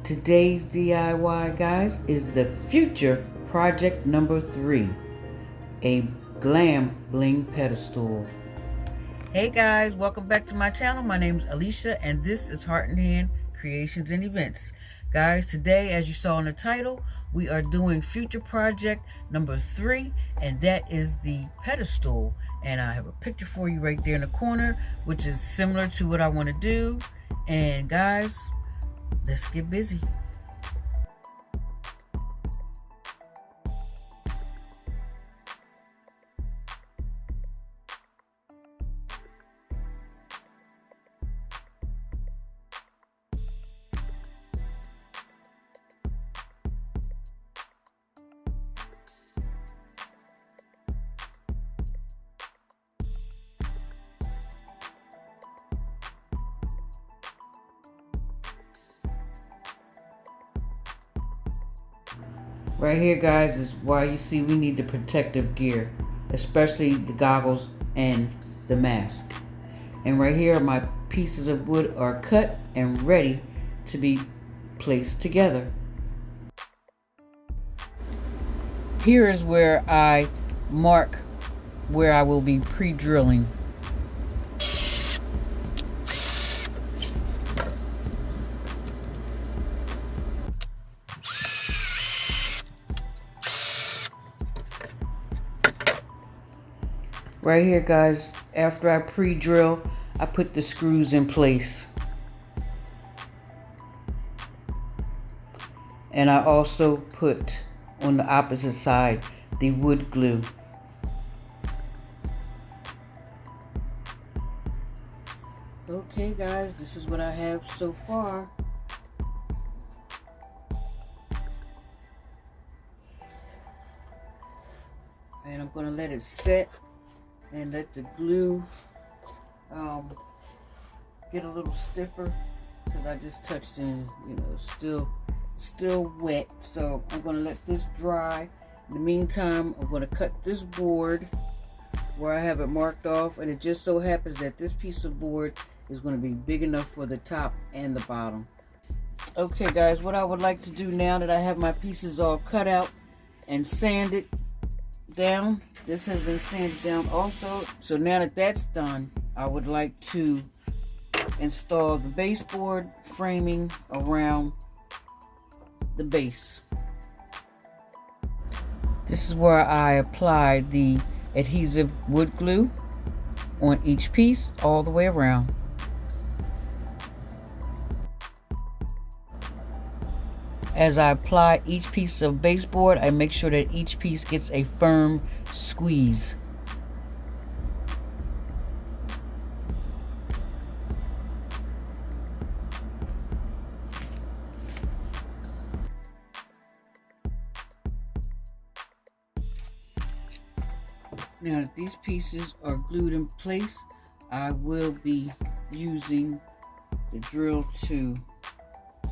Today's DIY, guys, is the future project number 3, a GlamBling pedestal. Hey guys, welcome back to my channel. My name is Alicia and this is Heart and Hand Creations and Events. Guys, today, as you saw in the title, we are doing future project number 3, and that is the pedestal. And I have a picture for you right there in the corner, which is similar to what I want to do. And guys, let's get busy. Right here, guys, is why you see we need the protective gear, especially the goggles and the mask. And right here, my pieces of wood are cut and ready to be placed together. Here is where I mark where I will be pre-drilling. Right here, guys, after I pre-drill, I put the screws in place. And I also put on the opposite side the wood glue. Okay guys, this is what I have so far. And I'm going to let it set and let the glue get a little stiffer, because I just touched in, still wet. So I'm going to let this dry. In the meantime, I'm going to cut this board where I have it marked off, and it just so happens that this piece of board is going to be big enough for the top and the bottom. Okay guys, what I would like to do now that I have my pieces all cut out and sanded down, this has been sanded down also. So now that that's done, I would like to install the baseboard framing around the base. This is where I apply the adhesive wood glue on each piece all the way around. As I apply each piece of baseboard, I make sure that each piece gets a firm squeeze. Now that these pieces are glued in place, I will be using the drill to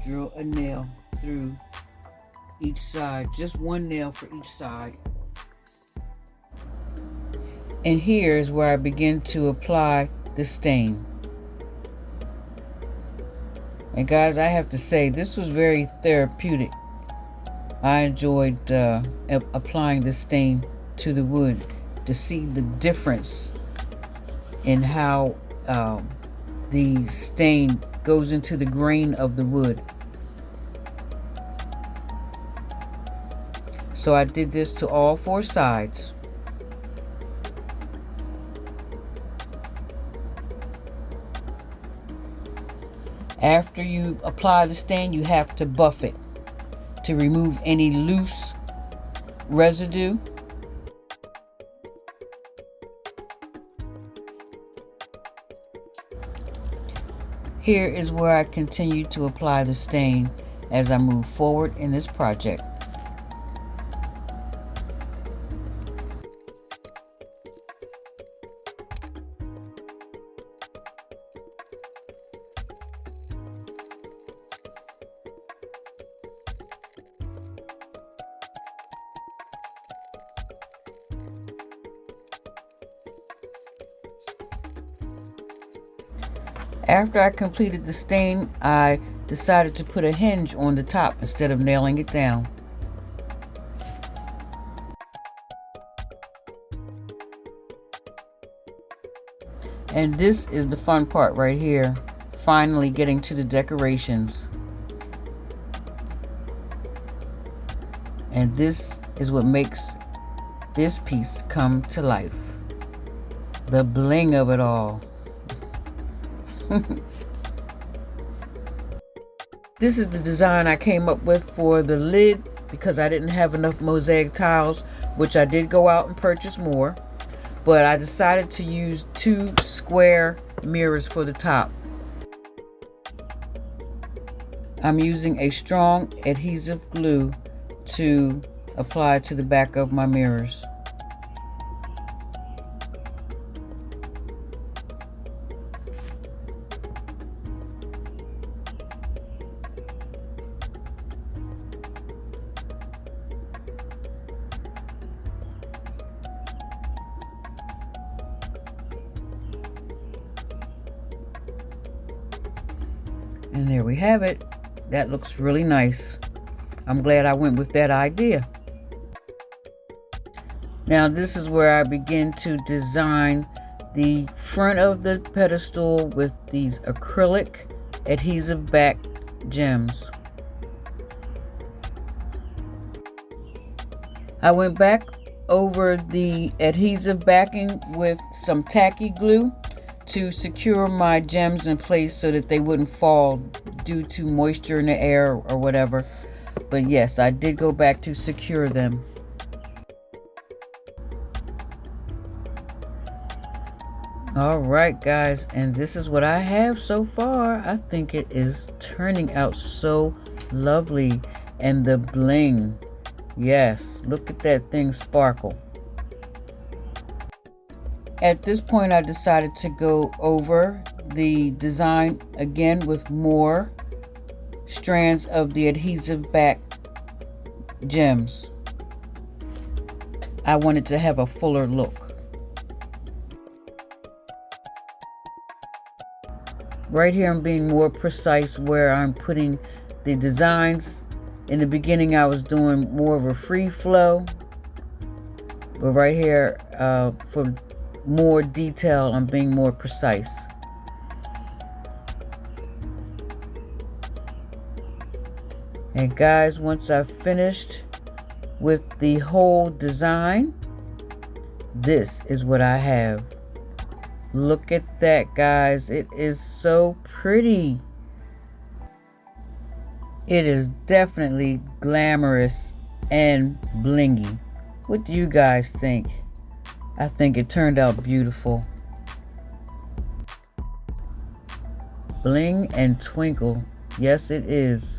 drill a nail through each side, just one nail for each side. And here is where I begin to apply the stain. And guys, I have to say, this was very therapeutic. I enjoyed applying the stain to the wood to see the difference in how the stain goes into the grain of the wood. So I did this to all 4 sides. After you apply the stain, you have to buff it to remove any loose residue. Here is where I continue to apply the stain as I move forward in this project. After I completed the stain, I decided to put a hinge on the top instead of nailing it down. And this is the fun part right here, finally getting to the decorations. And this is what makes this piece come to life. The bling of it all. This is the design I came up with for the lid because I didn't have enough mosaic tiles, which I did go out and purchase more. But I decided to use 2 square mirrors for the top. I'm using a strong adhesive glue to apply to the back of my mirrors. And there we have it. That looks really nice. I'm glad I went with that idea. Now this is where I begin to design the front of the pedestal with these acrylic adhesive back gems. I went back over the adhesive backing with some tacky glue to secure my gems in place so that they wouldn't fall due to moisture in the air or whatever. But yes, I did go back to secure them. Alright guys, and this is what I have so far. I think it is turning out so lovely. And the bling, yes, look at that thing sparkle. At this point I decided to go over the design again with more strands of the adhesive back gems. I wanted to have a fuller look. Right here I'm being more precise where I'm putting the designs. In the beginning I was doing more of a free flow, but right here for more detail I'm being more precise. And guys, once I've finished with the whole design, this is what I have. Look at that guys, it is so pretty. It is definitely glamorous and blingy. What do you guys think? I think it turned out beautiful. Bling and twinkle. Yes, it is.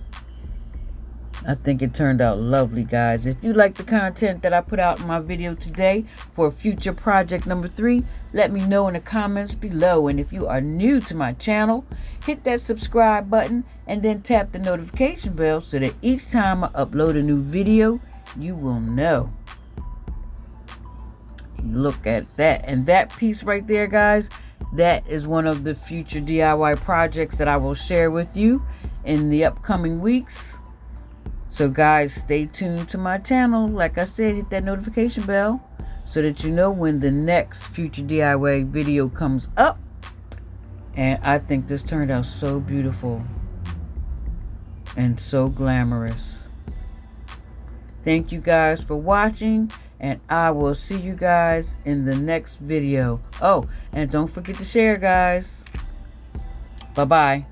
I think it turned out lovely, guys. If you like the content that I put out in my video today for future project number 3, let me know in the comments below. And if you are new to my channel, hit that subscribe button and then tap the notification bell so that each time I upload a new video, you will know. Look at that. And that piece right there, guys, that is one of the future DIY projects that I will share with you in the upcoming weeks. So guys, stay tuned to my channel. Like I said, hit that notification bell so that you know when the next future DIY video comes up. And I think this turned out so beautiful and so glamorous. Thank you guys for watching, and I will see you guys in the next video. Oh, and don't forget to share, guys. Bye-bye.